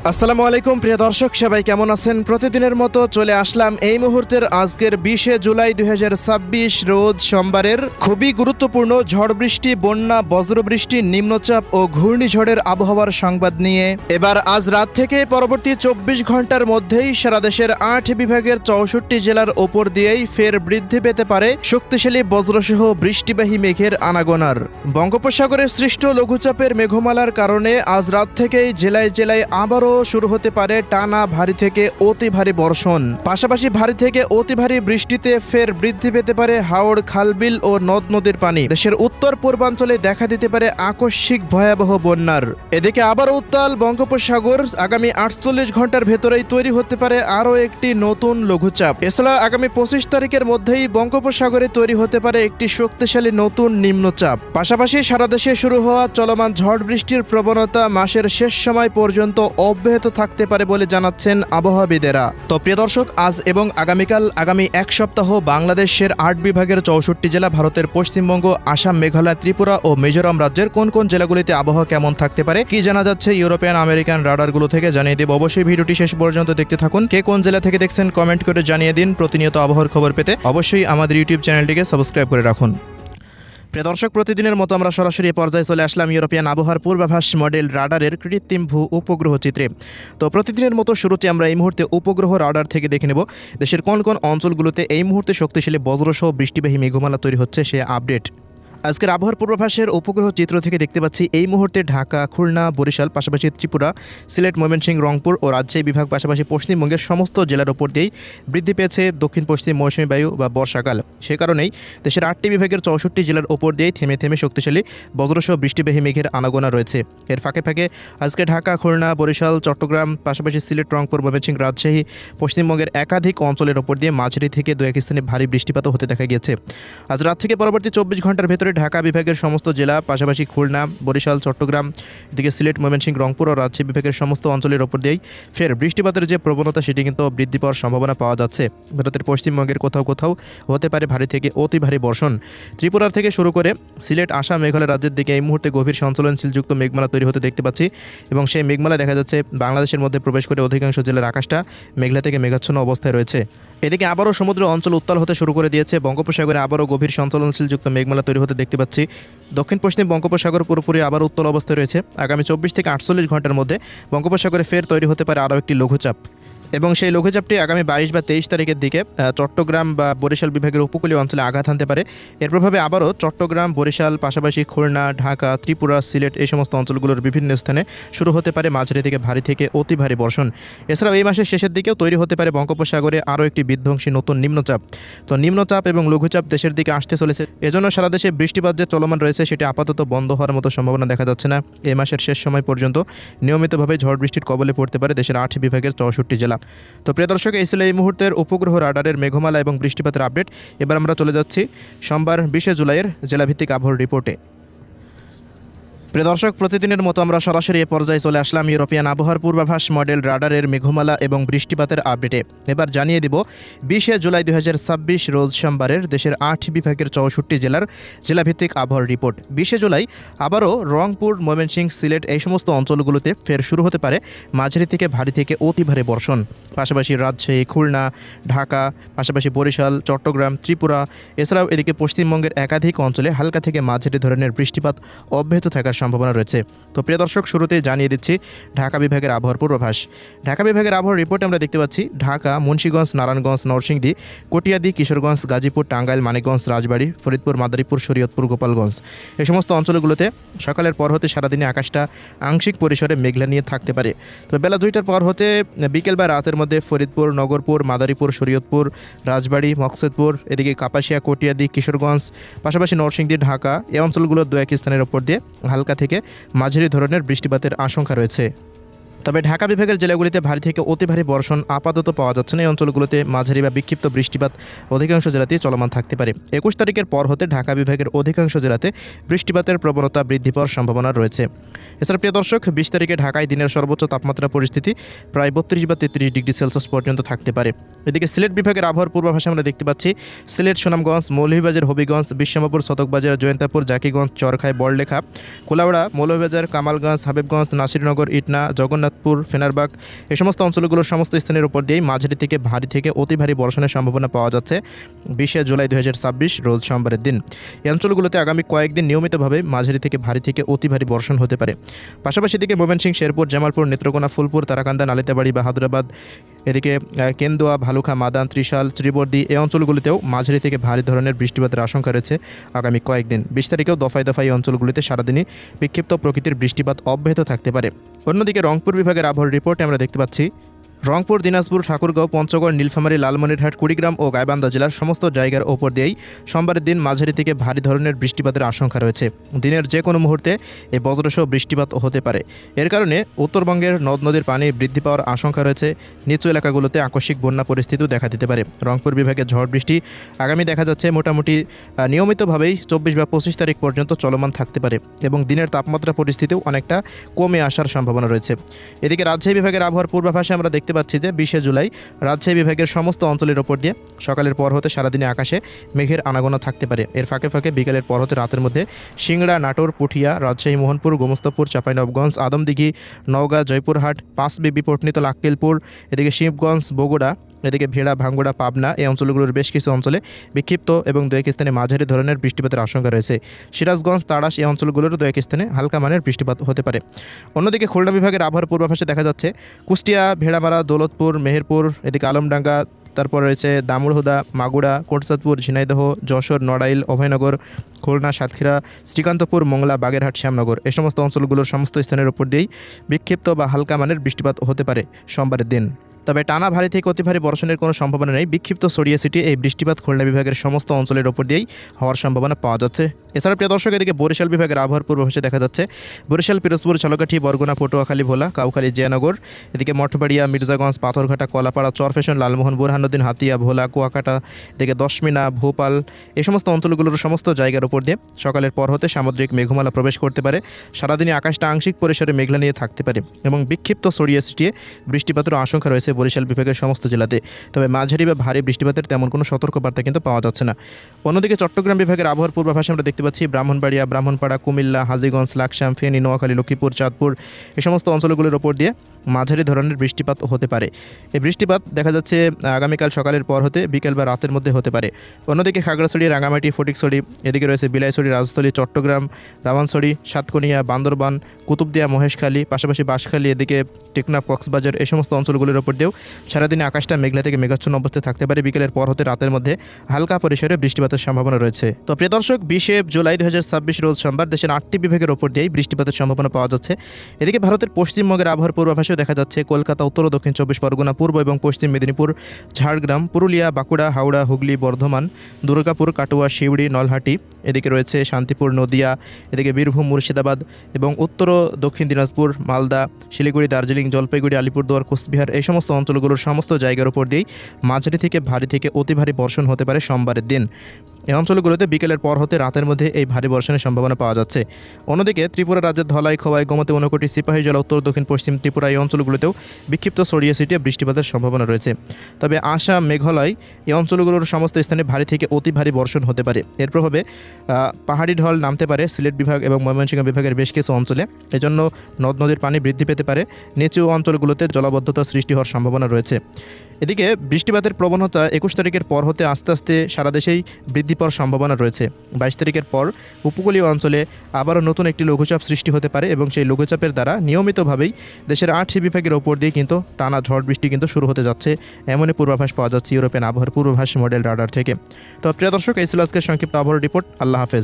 আসসালামু আলাইকুম প্রিয় দর্শক, সবাই কেমন আছেন? প্রতিদিনের মতো চলে আসলাম এই মুহূর্তের আজকের 20 জুলাই 2026 রোজ সোমবারের খুবই গুরুত্বপূর্ণ ঝড় বৃষ্টি, বন্যা, বজ্রবৃষ্টি, নিম্নচাপ ও ঘূর্ণিঝড়ের আবহাওয়ার সংবাদ নিয়ে। এবার আজ রাত থেকে পরবর্তী 24 ঘন্টার মধ্যেই সারা দেশের 8 বিভাগের 64 জেলার ওপর দিয়েই ফের বৃদ্ধি পেতে পারে শক্তিশালী বজ্রসহ বৃষ্টিবাহী মেঘের আনাগোনার। বঙ্গোপসাগরে সৃষ্ট লঘুচাপের মেঘমালার কারণে আজ রাত থেকেই জেলায় জেলায় আবারও শুরু হতে পারে টানা ভারী থেকে অতি ভারী বর্ষণ। পাশাপাশি ভারী থেকে অতি ভারী বৃষ্টিতে ফের বৃদ্ধি পেতে পারে হাওড়, খালবিল ও নদ নদীর পানি। দেশের উত্তর পূর্বাঞ্চলে দেখা দিতে পারে আকস্মিক ভয়াবহ বন্যার। এদিকে আবারও উত্তাল বঙ্গোপসাগর। আগামী 48 ঘন্টার ভেতরেই তৈরি হতে পারে আরও একটি নতুন লঘুচাপ। এছাড়া আগামী 25 তারিখের মধ্যেই বঙ্গোপসাগরে তৈরি হতে পারে একটি শক্তিশালী নতুন নিম্নচাপ। পাশাপাশি সারা দেশে শুরু হওয়া চলমান ঝড় বৃষ্টির প্রবণতা মাসের শেষ সময় পর্যন্ত অব্যাহত থাকতে পারে বলে জানাচ্ছেন আবহাওয়াবিদেরা। তো প্রিয় দর্শক, আজ এবং আগামীকাল আগামী এক সপ্তাহ বাংলাদেশের 8 বিভাগের 64 জেলা, ভারতের পশ্চিমবঙ্গ, আসাম, মেঘালয়, ত্রিপুরা ও মিজোরাম রাজ্যের কোন কোন জেলাগুলিতে আবহাওয়া কেমন থাকতে পারে, কি জানা যাচ্ছে ইউরোপিয়ান আমেরিকান রাডারগুলো থেকে জানিয়ে দেব। অবশ্যই ভিডিওটি শেষ পর্যন্ত দেখতে থাকুন। কে কোন জেলা থেকে দেখছেন কমেন্ট করে জানিয়ে দিন। প্রতিনিয়ত আবহাওয়ার খবর পেতে অবশ্যই আমাদের ইউটিউব চ্যানেলটিকে সাবস্ক্রাইব করে রাখুন। প্রিয় দর্শক, প্রতিদিনের মতো আমরা সরাসরি পর্যায়ে চলে আসলাম ইউরোপিয়ান আবহাওয়ার পূর্বাভাস মডেল রাডারের কৃত্রিম ভূ উপগ্রহ চিত্রে। তো প্রতিদিনের মতো শুরুতে আমরা এই মুহূর্তে উপগ্রহ রাডার থেকে দেখে নেব দেশের কোন কোন অঞ্চলগুলোতে এই মুহূর্তে শক্তিশালী বজ্রসহ বৃষ্টিবাহী মেঘমালা তৈরি হচ্ছে সে আপডেট। আজকের আবহাওয়ার পূর্বাভাসের উপগ্রহ চিত্র থেকে দেখতে পাচ্ছি এই মুহূর্তে ঢাকা, খুলনা, বরিশাল, পাশাপাশি ত্রিপুরা, সিলেট, ময়মনসিংহ, রংপুর ও রাজশাহী বিভাগ, পাশাপাশি পশ্চিমবঙ্গের সমস্ত জেলার ওপর দিয়েই বৃদ্ধি পেয়েছে দক্ষিণ পশ্চিম মৌসুমী বায়ু বা বর্ষাকাল। সে কারণেই দেশের 8টি বিভাগের 64 জেলার ওপর দিয়েই থেমে থেমে শক্তিশালী বজ্রসহ বৃষ্টিবাহী মেঘের আনাগোনা রয়েছে। এর ফাঁকে ফাঁকে আজকে ঢাকা, খুলনা, বরিশাল, চট্টগ্রাম, পাশাপাশি সিলেট, রংপুর, ময়মনসিংহ, রাজশাহী, পশ্চিমবঙ্গের একাধিক অঞ্চলের ওপর দিয়ে মাঝারি থেকে দু এক স্থানে ভারী বৃষ্টিপাতও হতে দেখা গিয়েছে। আজ রাত থেকে পরবর্তী 24 ঘন্টার ভেতরে ঢাকা বিভাগের সমস্ত জেলা, পাশাপাশি খুলনা, বরিশাল, চট্টগ্রাম, এদিকে সিলেট, ময়মনসিংহ, রংপুর ও রাজশাহী বিভাগের সমস্ত অঞ্চলের ওপর দিয়েই ফের বৃষ্টিপাতের যে প্রবণতা সেটি কিন্তু বৃদ্ধি পাওয়ার সম্ভাবনা পাওয়া যাচ্ছে। ভারতের পশ্চিমবঙ্গের কোথাও কোথাও হতে পারে ভারী থেকে অতি ভারী বর্ষণ। ত্রিপুরার থেকে শুরু করে সিলেট, আসাম, মেঘালয় রাজ্যের দিকে এই মুহূর্তে গভীর সঞ্চালনশীলযুক্ত মেঘমালা তৈরি হতে দেখতে পাচ্ছি এবং সেই মেঘমালা দেখা যাচ্ছে বাংলাদেশের মধ্যে প্রবেশ করে অধিকাংশ জেলার আকাশটা মেঘলা থেকে মেঘাচ্ছন্ন অবস্থায় রয়েছে। এদিকে আবারও সমুদ্র অঞ্চল উত্তাল হতে শুরু করে দিয়েছে। বঙ্গোপসাগরে আবারও গভীর সঞ্চালনশীলযুক্ত মেঘমালা তৈরি হতে দেখতে পাচ্ছি। দক্ষিণ পশ্চিম বঙ্গোপসাগর পুরোপুরি আবার উত্তাল অবস্থায় রয়েছে। আগামী 24 থেকে 48 ঘন্টার মধ্যে বঙ্গোপসাগরে ফের তৈরি হতে পারে আরও একটি লঘুচাপ এবং সেই লঘুচাপটি আগামী 22 বা 23 তারিখের দিকে চট্টগ্রাম বা বরিশাল বিভাগের উপকূলীয় অঞ্চলে আঘাত হানতে পারে। এর প্রভাবে আবারও চট্টগ্রাম, বরিশাল, পাশাপাশি খুলনা, ঢাকা, ত্রিপুরা, সিলেট এই সমস্ত অঞ্চলগুলোর বিভিন্ন স্থানে শুরু হতে পারে মাঝারি থেকে ভারী থেকে অতি ভারী বর্ষণ। এছাড়াও এই মাসের শেষের দিকেও তৈরি হতে পারে বঙ্গোপসাগরে আরও একটি বিধ্বংসী নতুন নিম্নচাপ। তো নিম্নচাপ এবং লঘুচাপ দেশের দিকে আসতে চলেছে। এজন্য সারা দেশে বৃষ্টিপাত যে চলমান রয়েছে সেটি আপাতত বন্ধ হওয়ার মতো সম্ভাবনা দেখা যাচ্ছে না। এই মাসের শেষ সময় পর্যন্ত নিয়মিতভাবে ঝড় বৃষ্টির কবলে পড়তে পারে দেশের 8 বিভাগের 64 জেলা। তো প্রিয় দর্শক, এই ছিল এই মুহূর্তের উপগ্রহ রাডারের মেঘমালা এবং বৃষ্টিপাতের আপডেট। এবার আমরা চলে যাচ্ছি সোমবার 20 জুলাইয়ের জেলাভিত্তিক আবহাওয়ার রিপোর্টে। প্রিয় দর্শক, প্রতিদিনের মতো আমরা সরাসরি এ পর্যায়ে চলে আসলাম ইউরোপিয়ান আবহাওয়ার পূর্বাভাস মডেল রাডারের মেঘমালা এবং বৃষ্টিপাতের আপডেটে। এবার জানিয়ে দিব 20 জুলাই 2026 রোজ সোমবারের দেশের 8 বিভাগের 64 জেলার জেলাভিত্তিক আবহাওয়ার রিপোর্ট। 20 জুলাই আবারও রংপুর, ময়মনসিংহ, সিলেট এই সমস্ত অঞ্চলগুলোতে ফের শুরু হতে পারে মাঝারি থেকে ভারী থেকে অতি ভারী বর্ষণ। পাশাপাশি রাজশাহী, খুলনা, ঢাকা, পাশাপাশি বরিশাল, চট্টগ্রাম, ত্রিপুরা, এছাড়াও এদিকে পশ্চিমবঙ্গের একাধিক অঞ্চলে হালকা থেকে মাঝারি ধরনের বৃষ্টিপাত অব্যাহত থাকার সম্ভাবনা রয়েছে। তো প্রিয় দর্শক, শুরুতেই জানিয়ে দিচ্ছি ঢাকা বিভাগের আবহাওয়ার পূর্বাভাস। ঢাকা বিভাগের আবহাওয়ার রিপোর্টে আমরা দেখতে পাচ্ছি ঢাকা, মুন্সিগঞ্জ, নারায়ণগঞ্জ, নরসিংদী, কটিয়াদি, কিশোরগঞ্জ, গাজীপুর, টাঙ্গাইল, মানিকগঞ্জ, রাজবাড়ী, ফরিদপুর, মাদারীপুর, শরীয়তপুর, গোপালগঞ্জ এই সমস্ত অঞ্চলগুলোতে সকালের পর হতে সারাদিনে আকাশটা আংশিক পরিসরে মেঘলা নিয়ে থাকতে পারে। তো বেলা 2টার পর হতে বিকেল বা রাতের মধ্যে ফরিদপুর, নগরপুর, মাদারীপুর, শরীয়তপুর, রাজবাড়ী, মকসুদপুর, এদিকে কাপাসিয়া, কটিয়াদি, কিশোরগঞ্জ, পাশাপাশি নরসিংদী, ঢাকা এই অঞ্চলগুলোর দু এক স্থানের ওপর দিয়ে হালকা থেকে মাঝারি ধরনের বৃষ্টিপাতের আশঙ্কা রয়েছে। তবে ঢাকা বিভাগের জেলাগুলিতে ভারী থেকে অতি ভারী বর্ষণ আপাতত পাওয়া যাচ্ছে না। এই অঞ্চলগুলোতে মাঝারি বা বিক্ষিপ্ত বৃষ্টিপাত অধিকাংশ জেলাতেই চলমান থাকতে পারে। 21 তারিখের পর হতে ঢাকা বিভাগের অধিকাংশ জেলাতে বৃষ্টিপাতের প্রবণতা বৃদ্ধি পাওয়ার সম্ভাবনা রয়েছে। এছাড়া প্রিয় দর্শক, 20 তারিখে ঢাকায় দিনের সর্বোচ্চ তাপমাত্রা পরিস্থিতি প্রায় 32 বা 33 ডিগ্রি সেলসিয়াস পর্যন্ত থাকতে পারে। এদিকে সিলেট বিভাগের আবহাওয়ার পূর্বাভাসে আমরা দেখতে পাচ্ছি সিলেট, সুনামগঞ্জ, মৌলভীবাজার, হবিগঞ্জ, বিশ্বম্ভরপুর, সদকবাজার, জয়ন্তাপুর, জাকিগঞ্জ, চরখাই, বড়লেখা, কোলাউড়া, মৌলভীবাজার, কামালগঞ্জ, হাবিবগঞ্জ, নাসিরনগর, ইটনা, জগন্নাথ চাঁদপুর, ফেনারবাগ এই সমস্ত অঞ্চলগুলোর সমস্ত স্থানের উপর দিয়েই মাঝারি থেকে ভারী থেকে অতি ভারী বর্ষণের সম্ভাবনা পাওয়া যাচ্ছে 20 জুলাই 2026 রোজ সোমবারের দিন। এই অঞ্চলগুলোতে আগামী কয়েকদিন নিয়মিতভাবে মাঝারি থেকে ভারী থেকে অতি ভারী বর্ষণ হতে পারে। পাশাপাশি এদিকে ময়মনসিংহ, শেরপুর, জামালপুর, নেত্রকোনা, ফুলপুর, তারাকান্দা, নালিতাবাড়ি, বাহাদুরাবাদ, এদিকে কেন্দুয়া, ভালুকা, মাদান, ত্রিশাল, ত্রিবর্দী এই অঞ্চলগুলিতেও মাঝারি থেকে ভারী ধরনের বৃষ্টিপাতের আশঙ্কা রয়েছে আগামী কয়েকদিন। 20 তারিখেও দফায় দফায় এই অঞ্চলগুলিতে সারাদিনই বিক্ষিপ্ত প্রকৃতির বৃষ্টিপাত অব্যাহত থাকতে পারে। অন্যদিকে রংপুর বিভাগের আবহাওয়ার রিপোর্টে আমরা দেখতে পাচ্ছি রংপুর, দিনাজপুর, ঠাকুরগাঁও, পঞ্চগড়, নীলফামারী, লালমনিরহাট, কুড়িগ্রাম ও গাইবান্ধা জেলার সমস্ত জায়গার ওপর দিয়েই সোমবারের দিন মাঝারি থেকে ভারী ধরনের বৃষ্টিপাতের আশঙ্কা রয়েছে। দিনের যে কোনো মুহূর্তে এই বজ্রসহ বৃষ্টিপাত হতে পারে। এর কারণে উত্তরবঙ্গের নদ নদীর পানি বৃদ্ধি পাওয়ার আশঙ্কা রয়েছে। নিচু এলাকাগুলোতে আকস্মিক বন্যা পরিস্থিতিও দেখা দিতে পারে। রংপুর বিভাগে ঝড় বৃষ্টি আগামী দেখা যাচ্ছে মোটামুটি নিয়মিতভাবেই 24 বা 25 তারিখ পর্যন্ত চলমান থাকতে পারে এবং দিনের তাপমাত্রা পরিস্থিতিও অনেকটা কমে আসার সম্ভাবনা রয়েছে। এদিকে রাজশাহী বিভাগের আবহাওয়ার পূর্বাভাসে আমরা দেখতে পাচ্ছি যে 20 জুলাই রাজশাহী বিভাগের সমস্ত অঞ্চলের ওপর দিয়ে সকালের পর হতে সারাদিনে আকাশে মেঘের আনাগোনা থাকতে পারে। এর ফাঁকে ফাঁকে বিকেলের পর হতে রাতের মধ্যে সিংড়া, নাটোর, পুঠিয়া, রাজশাহী, মোহনপুর, গোমস্তাপুর, চাঁপাইনবাবগঞ্জ, আদমদিঘি, নওগাঁ, জয়পুরহাট, পাঁচবিবি, পটনিতলা, আক্কেলপুর, এদিকে শিবগঞ্জ, বগুড়া, এদিকে ভেড়া, ভাঙ্গুড়া, পাবনা এই অঞ্চলগুলোর বেশ কিছু অঞ্চলে বিক্ষিপ্ত এবং দু এক স্থানে মাঝারি ধরনের বৃষ্টিপাতের আশঙ্কা রয়েছে। সিরাজগঞ্জ, তাড়াশ এই অঞ্চলগুলোর দু এক স্থানে হালকা মানের বৃষ্টিপাত হতে পারে। অন্যদিকে খুলনা বিভাগের আবহাওয়ার পূর্বাভাসে দেখা যাচ্ছে কুষ্টিয়া, ভেড়ামারা, দৌলতপুর, মেহেরপুর, এদিকে আলমডাঙ্গা, তারপর রয়েছে দামুড়হুদা, মাগুড়া, কোটচাঁদপুর, ঝিনাইদহ, যশোর, নড়াইল, অভয়নগর, খুলনা, সাতক্ষীরা, শ্রীকান্তপুর, মোংলা, বাগেরহাট, শ্যামনগর এই সমস্ত অঞ্চলগুলোর সমস্ত স্থানের উপর দিয়েই বিক্ষিপ্ত বা হালকা মানের বৃষ্টিপাত হতে পারে সোমবারের দিন। তবে টানা ভারী থেকে অতি ভারী বর্ষণের কোনো সম্ভাবনা নেই। বিক্ষিপ্ত ছড়িয়ে ছিটিয়ে এই বৃষ্টিপাত খুলনা বিভাগের সমস্ত অঞ্চলের ওপর দিয়েই হওয়ার সম্ভাবনা পাওয়া যাচ্ছে। এছাড়া প্রিয় দর্শক, এদিকে বরিশাল বিভাগের আবহাওয়ার পূর্বাভাসে দেখা যাচ্ছে বরিশাল, পিরোজপুর, ঝালকাঠি, বরগুনা, পটুয়াখালী, ভোলা, কাউখালী, জয়নগর, এদিকে মঠবাড়িয়া, মির্জাগঞ্জ, পাথরঘাটা, কলাপাড়া, চরফেশন, লালমোহন, বুরহানুদ্দিন, হাতিয়া, ভোলা, কুয়াকাটা, এদিকে দশমিনা, ভোপাল এই সমস্ত অঞ্চলগুলোর সমস্ত জায়গার উপর দিয়ে সকালের পর হতে সামুদ্রিক মেঘমালা প্রবেশ করতে পারে। সারাদিনই আকাশটা আংশিক পরিসরে মেঘলা নিয়ে থাকতে পারে এবং বিক্ষিপ্ত ছড়িয়ে ছিটিয়ে বৃষ্টিপাতের আশঙ্কা রয়েছে বরিশাল বিভাগের সমস্ত জেলাতে। তবে মাঝারি বা ভারী বৃষ্টিপাতের তেমন কোনো সতর্কবার্তা কিন্তু পাওয়া যাচ্ছে না। অন্যদিকে চট্টগ্রাম বিভাগের আবহাওয়ার পূর্বাভাসে আমরা দেখতে পাচ্ছি ব্রাহ্মণবাড়িয়া, ব্রাহ্মণপাড়া, কুমিল্লা, হাজীগঞ্জ, লাকসাম, ফেনী, নোয়াখালী, লক্ষ্মীপুর, চাঁদপুর এই সমস্ত অঞ্চলগুলোর ওপর দিয়ে মাঝারি ধরনের বৃষ্টিপাত হতে পারে। এই বৃষ্টিপাত দেখা যাচ্ছে আগামীকাল সকালের পর হতে বিকেল বা রাতের মধ্যে হতে পারে। অন্যদিকে খাগড়াছড়ি, রাঙামাটি, ফটিকছড়ি, এদিকে রয়েছে বিলাইছড়ি, রাজস্থলী, চট্টগ্রাম, রাওয়ানছড়ি, সাতকনিয়া, বান্দরবান, কুতুবদিয়া, মহেশখালী, পাশাপাশি বাঁশখালী, এদিকে টেকনাফ, কক্সবাজার এই সমস্ত অঞ্চলগুলোর ওপর দিয়েও সারাদিনে আকাশটা মেঘলা থেকে মেঘাচ্ছন্ন অবস্থায় থাকতে পারে। বিকেলের পর হতে রাতের মধ্যে হালকা পরিসরে বৃষ্টিপাতের সম্ভাবনা রয়েছে। তো প্রিয় দর্শক, 20 জুলাই 2026 রোজ সোমবার দেশের 8টি বিভাগের ওপর দিয়েই বৃষ্টিপাতের সম্ভাবনা পাওয়া যাচ্ছে। এদিকে ভারতের পশ্চিমবঙ্গের আবহাওয়ার পূর্বাভাসেও দেখা যাচ্ছে কলকাতা, উত্তর ও দক্ষিণ 24 পরগনা, পূর্ব এবং পশ্চিম মেদিনীপুর, ঝাড়গ্রাম, পুরুলিয়া, বাঁকুড়া, হাওড়া, হুগলি, বর্ধমান, দুর্গাপুর, কাটোয়া, শিউড়ি, নলহাটি, এদিকে রয়েছে শান্তিপুর, নদিয়া, এদিকে বীরভূম, মুর্শিদাবাদ এবং উত্তর ও দক্ষিণ দিনাজপুর, মালদা, শিলিগুড়ি, দার্জিলিং, জলপাইগুড়ি, আলিপুরদুয়ার, কোচবিহার এই সমস্ত অঞ্চলগুলোর সমস্ত জায়গার উপর দিয়েই মাঝারি থেকে ভারী থেকে অতি ভারী বর্ষণ হতে পারে সোমবারের দিন। এই অঞ্চলগুলোতে বিকেলের পর হতে রাতের মধ্যে এই ভারী বর্ষণের সম্ভাবনা পাওয়া যাচ্ছে। অন্যদিকে ত্রিপুরা রাজ্যের ধলাই, খোয়াই, গোমতী, ঊনকোটি, সিপাহীজলা, উত্তর দক্ষিণ পশ্চিম ত্রিপুরা এই অঞ্চলগুলোতেও বিক্ষিপ্ত ছড়িয়ে ছিটিয়ে বৃষ্টিপাতের সম্ভাবনা রয়েছে। তবে আসাম, মেঘালয় এই অঞ্চলগুলোর সমস্ত স্থানে ভারী থেকে অতি ভারী বর্ষণ হতে পারে। এর প্রভাবে পাহাড়ি ঢল নামতে পারে সিলেট বিভাগ এবং ময়মনসিংহ বিভাগের বেশ কিছু অঞ্চলে। এজন্য নদ নদীর পানি বৃদ্ধি পেতে পারে। নিচু অঞ্চলগুলোতে জলাবদ্ধতা সৃষ্টি হওয়ার সম্ভাবনা রয়েছে। এদিকে বৃষ্টিপাতের প্রবণতা 21 তারিখের পর হতে আস্তে আস্তে সারা দেশেই বৃদ্ধি পাওয়ার সম্ভাবনা রয়েছে। 22 তারিখের পর উপকূলীয় অঞ্চলে আবারও নতুন একটি লঘুচাপ সৃষ্টি হতে পারে এবং সেই লঘুচাপের দ্বারা নিয়মিতভাবেই দেশের 8টি বিভাগের ওপর দিয়ে কিন্তু টানা ঝড় বৃষ্টি কিন্তু শুরু হতে যাচ্ছে, এমনই পূর্বাভাস পাওয়া যাচ্ছে ইউরোপিয়ান আবহাওয়ার পূর্বাভাস মডেল রাডার থেকে। তো প্রিয় দর্শক, এই ছিল আজকের সংক্ষিপ্ত আবহাওয়ার রিপোর্ট। আল্লাহ হাফেজ।